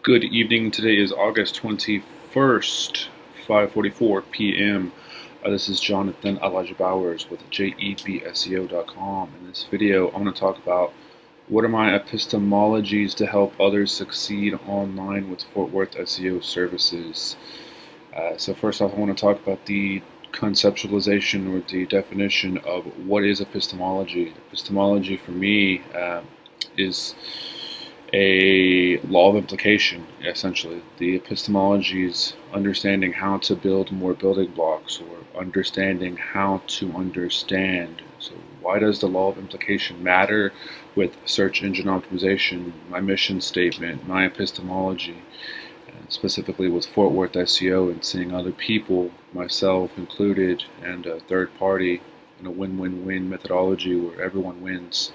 Good evening. Today is August 21st, 5:44 p.m. This is Jonathan Elijah Bowers with JEBSEO.com. In this video, I'm going to talk about what are my epistemologies to help others succeed online with Fort Worth SEO services. So first off, I want to talk about the conceptualization or the definition of what is epistemology. Epistemology for me is a law of implication, essentially. The epistemologies understanding how to build more building blocks, or understanding how to understand. So why does the law of implication matter with search engine optimization, my mission statement, my epistemology, specifically with Fort Worth SEO and seeing other people, myself included, and a third party in a win-win-win methodology where everyone wins.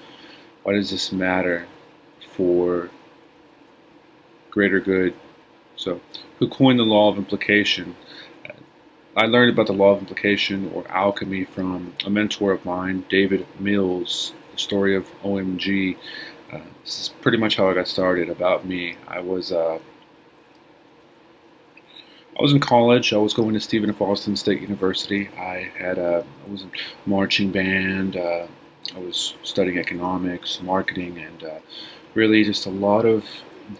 Why does this matter for greater good? So, who coined the law of implication? I learned about the law of implication, or alchemy, from a mentor of mine, David Mills. The story of OMG. This is pretty much how I got started. About me, I was in college. I was going to Stephen F. Austin State University. I was in marching band. I was studying economics, marketing, and really just a lot of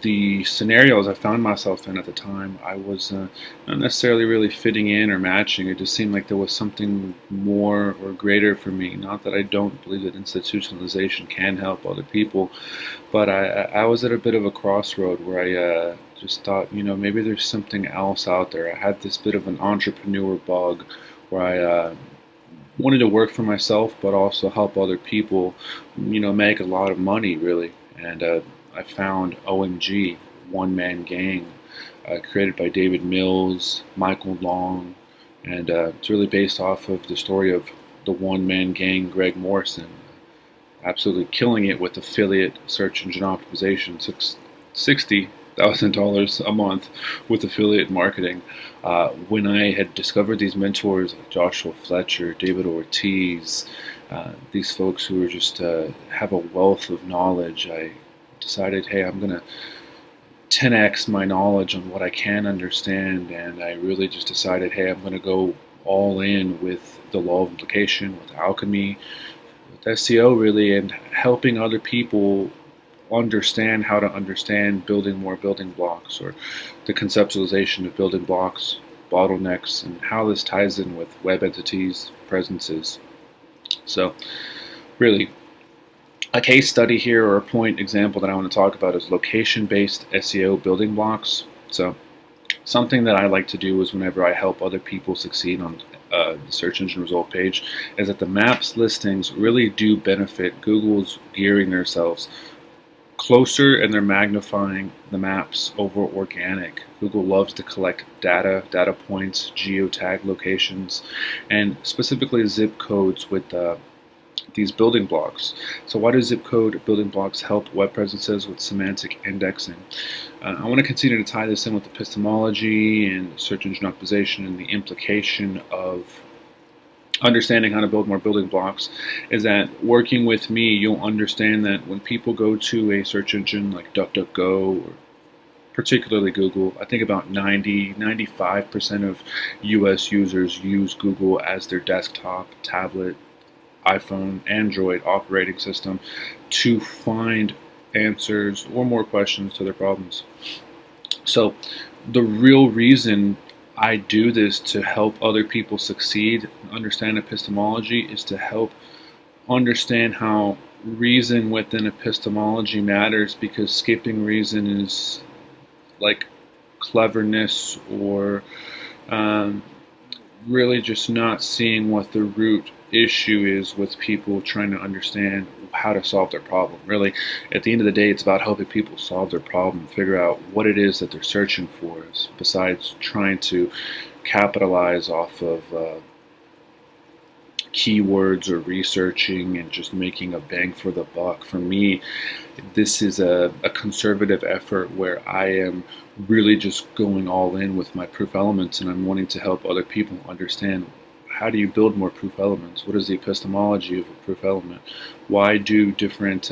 the scenarios I found myself in at the time, I was not necessarily really fitting in or matching. It just seemed like there was something more or greater for me. Not that I don't believe that institutionalization can help other people, but I was at a bit of a crossroad where I just thought, maybe there's something else out there. I had this bit of an entrepreneur bug where I wanted to work for myself, but also help other people, make a lot of money, really. And I found OMG, One Man Gang, created by David Mills, Michael Long, and it's really based off of the story of the One Man Gang, Greg Morrison, absolutely killing it with affiliate search engine optimization, $60,000 a month with affiliate marketing. When I had discovered these mentors like Joshua Fletcher, David Ortiz, these folks who were just have a wealth of knowledge, I decided, hey, I'm going to 10x my knowledge on what I can understand, and I really just decided, hey, I'm going to go all in with the law of implication, with alchemy, with SEO, really, and helping other people understand how to understand building more building blocks, or the conceptualization of building blocks, bottlenecks, and how this ties in with web entities, presences. So really, a case study here, or a point example that I want to talk about, is location-based SEO building blocks. So something that I like to do is whenever I help other people succeed on the search engine result page, is that the maps listings really do benefit. Google's gearing themselves closer, and they're magnifying the maps over organic. Google loves to collect data points, geotag locations, and specifically zip codes with these building blocks. So why do zip code building blocks help web presences with semantic indexing? I want to continue to tie this in with epistemology and search engine optimization, and the implication of understanding how to build more building blocks is that working with me, you'll understand that when people go to a search engine like DuckDuckGo, or particularly Google, I think about 95% of US users use Google as their desktop, tablet, iPhone, Android operating system to find answers or more questions to their problems. So the real reason I do this to help other people succeed, understand epistemology, is to help understand how reason within epistemology matters, because skipping reason is like cleverness, or really just not seeing what the root issue is with people trying to understand how to solve their problem. Really, at the end of the day, it's about helping people solve their problem, figure out what it is that they're searching for, besides trying to capitalize off of keywords or researching and just making a bang for the buck. For me, this is a conservative effort where I am really just going all in with my proof elements, and I'm wanting to help other people understand how do you build more proof elements? What is the epistemology of a proof element? Why do different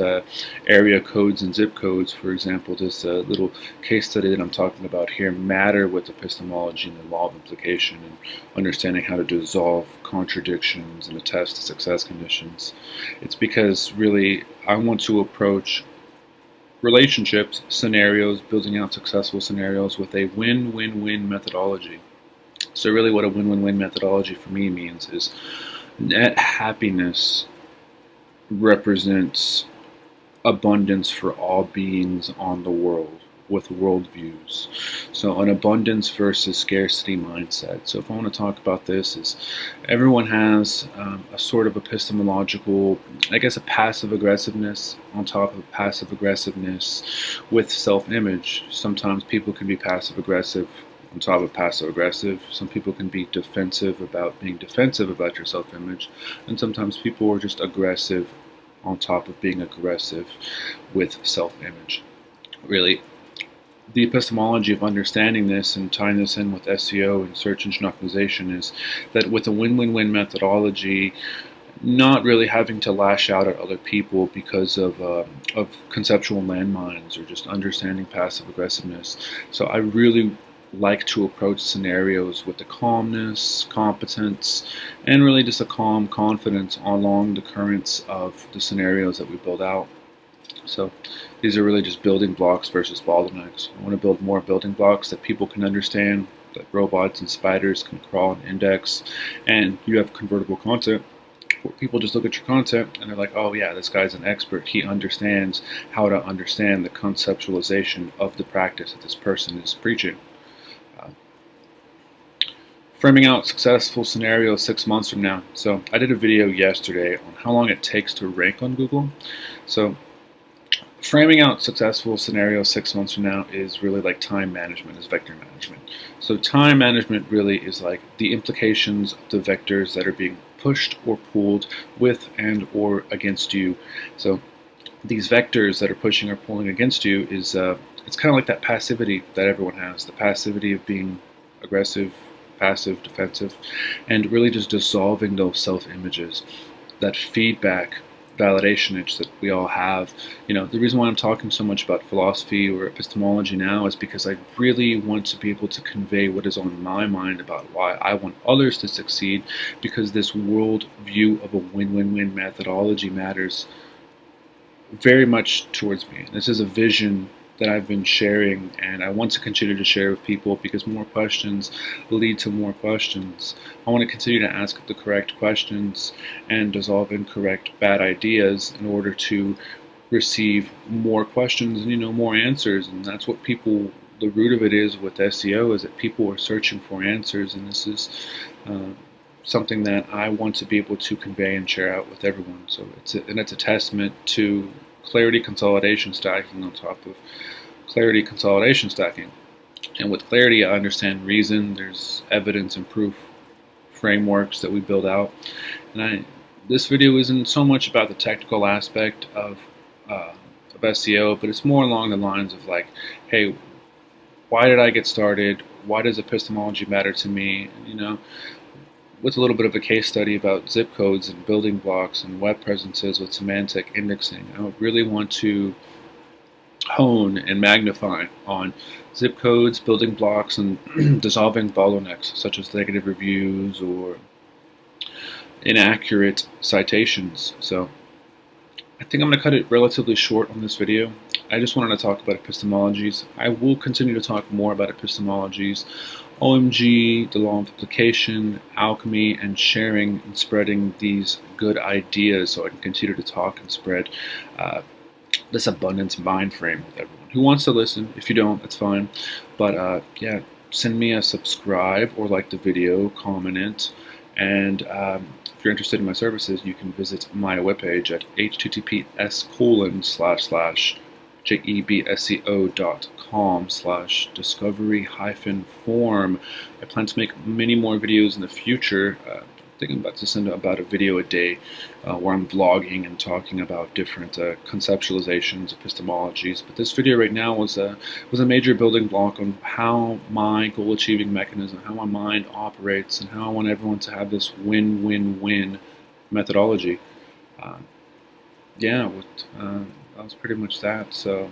area codes and zip codes, for example, this little case study that I'm talking about here, matter with epistemology and the law of implication and understanding how to dissolve contradictions and attest to success conditions? It's because really I want to approach relationships, scenarios, building out successful scenarios with a win-win-win methodology. So really what a win-win-win methodology for me means is net happiness represents abundance for all beings on the world with worldviews. So an abundance versus scarcity mindset. So if I want to talk about this, is everyone has a sort of epistemological, I guess, a passive aggressiveness on top of passive aggressiveness with self-image. Sometimes people can be passive aggressive on top of passive aggressive. Some people can be defensive about being defensive about your self-image, and sometimes people are just aggressive on top of being aggressive with self-image. Really, the epistemology of understanding this and tying this in with SEO and search engine optimization is that with a win-win-win methodology, not really having to lash out at other people because of conceptual landmines or just understanding passive aggressiveness. So I really like to approach scenarios with the calmness, competence, and really just a calm confidence along the currents of the scenarios that we build out. So these are really just building blocks versus bottlenecks. I want to build more building blocks that people can understand, that robots and spiders can crawl and index, and you have convertible content where people just look at your content and they're like, oh yeah, this guy's an expert. He understands how to understand the conceptualization of the practice that this person is preaching. Framing out successful scenarios 6 months from now. So I did a video yesterday on how long it takes to rank on Google. So framing out successful scenarios 6 months from now is really like time management, is vector management. So time management really is like the implications of the vectors that are being pushed or pulled with and or against you. So these vectors that are pushing or pulling against you is it's kind of like that passivity that everyone has, the passivity of being aggressive, passive, defensive, and really just dissolving those self-images, that feedback validation itch that we all have. You know, the reason why I'm talking so much about philosophy or epistemology now is because I really want to be able to convey what is on my mind about why I want others to succeed, because this world view of a win-win-win methodology matters very much towards me. This is a vision that I've been sharing, and I want to continue to share with people because more questions lead to more questions. I want to continue to ask the correct questions and dissolve incorrect bad ideas in order to receive more questions and, you know, more answers. And that's what people, the root of it is with SEO, is that people are searching for answers, and this is something that I want to be able to convey and share out with everyone. So it's a testament to clarity consolidation stacking on top of clarity consolidation stacking. And with clarity, I understand reason. There's evidence and proof frameworks that we build out. And this video isn't so much about the technical aspect of SEO, but it's more along the lines of like, hey, why did I get started? Why does epistemology matter to me? You know, with a little bit of a case study about zip codes and building blocks and web presences with semantic indexing. I really want to hone and magnify on zip codes, building blocks, and dissolving bottlenecks such as negative reviews or inaccurate citations. So I think I'm going to cut it relatively short on this video. I just wanted to talk about epistemologies. I will continue to talk more about epistemologies, OMG, the Law of Implication, Alchemy, and sharing and spreading these good ideas so I can continue to talk and spread this abundance mind frame with everyone who wants to listen. If you don't, that's fine. But yeah, send me a subscribe or like the video, comment it, and if you're interested in my services, you can visit my webpage at https://jebseo.com/discovery-form. I plan to make many more videos in the future. thinking about to send about a video a day where I'm vlogging and talking about different conceptualizations, epistemologies. But this video right now was a major building block on how my goal-achieving mechanism, how my mind operates, and how I want everyone to have this win-win-win methodology. Yeah, that was pretty much that. So.